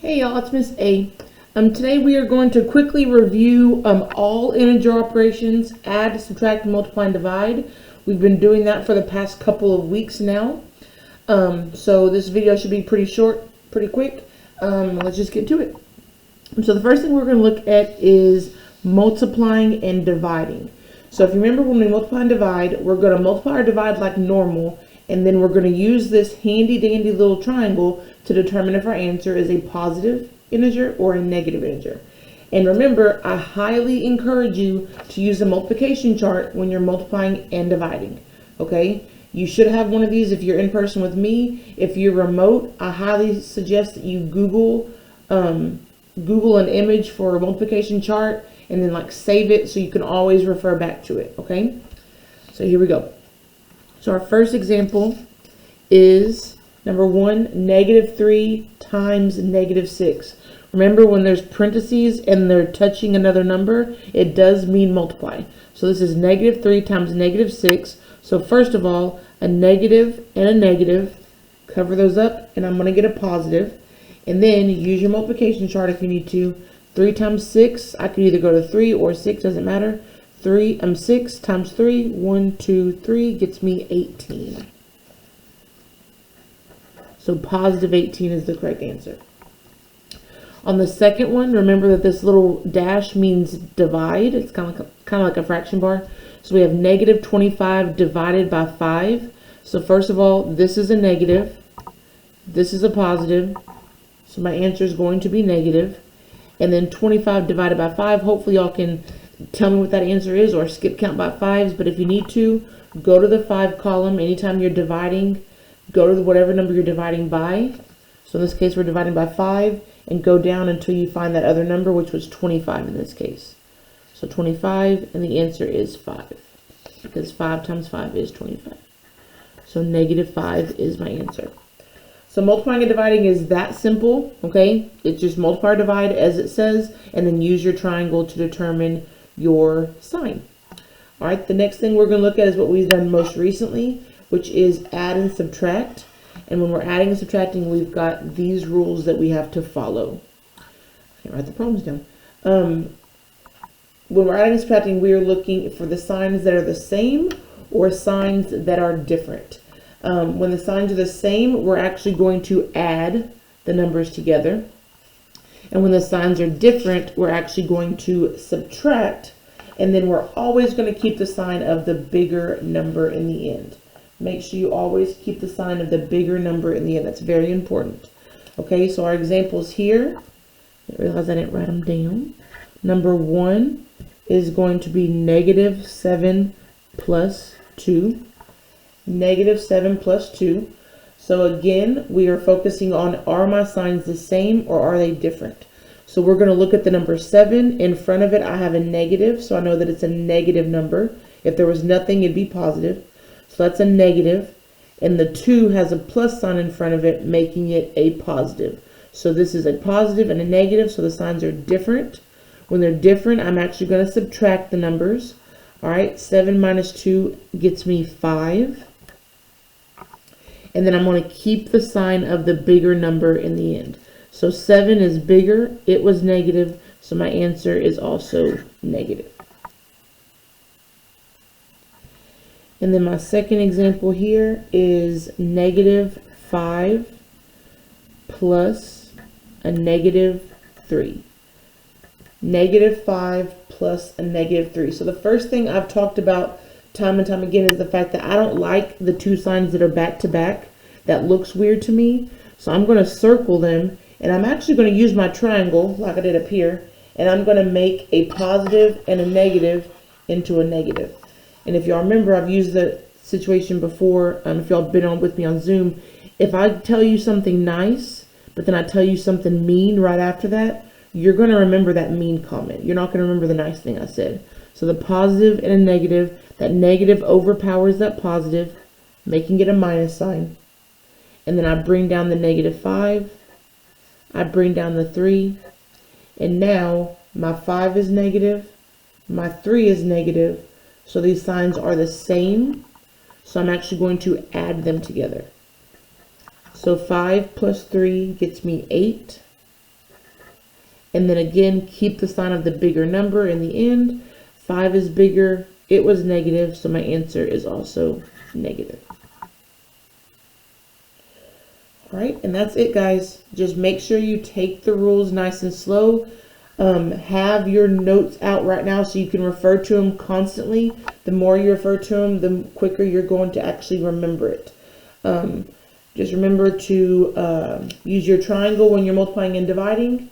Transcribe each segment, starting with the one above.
Hey y'all, it's Miss A. Today we are going to quickly review all integer operations, add, subtract, multiply, and divide. We've been doing that for the past couple of weeks now. So this video should be pretty short, pretty quick. Let's just get to it. So the first thing we're going to look at is multiplying and dividing. So if you remember, when we multiply and divide, we're going to multiply or divide like normal, and then we're going to use this handy dandy little triangle to determine if our answer is a positive integer or a negative integer. And remember, I highly encourage you to use a multiplication chart when you're multiplying and dividing. Okay? You should have one of these if you're in person with me. If you're remote, I highly suggest that you Google an image for a multiplication chart and then like save it so you can always refer back to it. Okay? So here we go. So our first example is number 1, -3 times -6. Remember, when there's parentheses and they're touching another number, it does mean multiply. So this is -3 times -6. So first of all, a negative and a negative, cover those up, and I'm going to get a positive. And then use your multiplication chart if you need to. 3 times 6, I could either go to 3 or 6, doesn't matter. 6 times 3, 1, 2, 3, gets me 18. So positive 18 is the correct answer. On the second one, remember that this little dash means divide. It's kind of like a fraction bar. So we have -25 divided by 5. So first of all, this is a negative. This is a positive. So my answer is going to be negative. And then 25 divided by 5, hopefully y'all can tell me what that answer is, or skip count by 5s. But if you need to, go to the 5 column. Anytime you're dividing, go to whatever number you're dividing by. So in this case, we're dividing by 5, and go down until you find that other number, which was 25 in this case. So 25, and the answer is 5, because 5 times 5 is 25. So -5 is my answer. So multiplying and dividing is that simple, okay? It's just multiply or divide as it says, and then use your triangle to determine your sign. All right, the next thing we're going to look at is what we've done most recently, which is add and subtract. And when we're adding and subtracting, we've got these rules that we have to follow. I can't write the problems down. When we're adding and subtracting, we are looking for the signs that are the same or signs that are different. When the signs are the same, we're actually going to add the numbers together. And when the signs are different, we're actually going to subtract. And then we're always going to keep the sign of the bigger number in the end. Make sure you always keep the sign of the bigger number in the end. That's very important. Okay, so our examples here, I realize I didn't write them down. Number 1 is going to be -7 plus 2. -7 plus 2. So again, we are focusing on, are my signs the same or are they different? So we're going to look at the number 7. In front of it, I have a negative, so I know that it's a negative number. If there was nothing, it'd be positive. So that's a negative. And the 2 has a plus sign in front of it, making it a positive. So this is a positive and a negative, so the signs are different. When they're different, I'm actually going to subtract the numbers. All right, 7 minus 2 gets me 5. And then I'm going to keep the sign of the bigger number in the end. So 7 is bigger. It was negative, so my answer is also negative. And then my second example here is -5 plus a -3. -5 plus a -3. So the first thing I've talked about time and time again is the fact that I don't like the two signs that are back to back. That looks weird to me. So I'm going to circle them, and I'm actually going to use my triangle like I did up here, and I'm going to make a positive and a negative into a negative. And if y'all remember, I've used the situation before. If y'all been on with me on Zoom, if I tell you something nice, but then I tell you something mean right after that, you're going to remember that mean comment. You're not going to remember the nice thing I said. So the positive and a negative, that negative overpowers that positive, making it a minus sign. And then I bring down the -5. I bring down the 3. And now my 5 is negative. My 3 is negative. So these signs are the same. So I'm actually going to add them together. So 5 plus 3 gets me 8. And then again, keep the sign of the bigger number in the end. 5 is bigger. It was negative, so my answer is also negative. All right, and that's it, guys. Just make sure you take the rules nice and slow. Have your notes out right now so you can refer to them constantly. The more you refer to them, the quicker you're going to actually remember it. Just remember to use your triangle when you're multiplying and dividing,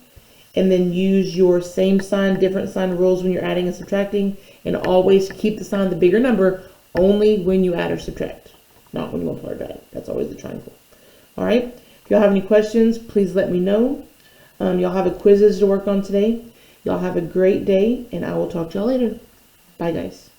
and then use your same sign, different sign rules when you're adding and subtracting, and always keep the sign of the bigger number only when you add or subtract, not when you multiply or divide. That's always the triangle. All right. If y'all have any questions, please let me know. Y'all have a quizzes to work on today. Y'all have a great day, and I will talk to y'all later. Bye, guys.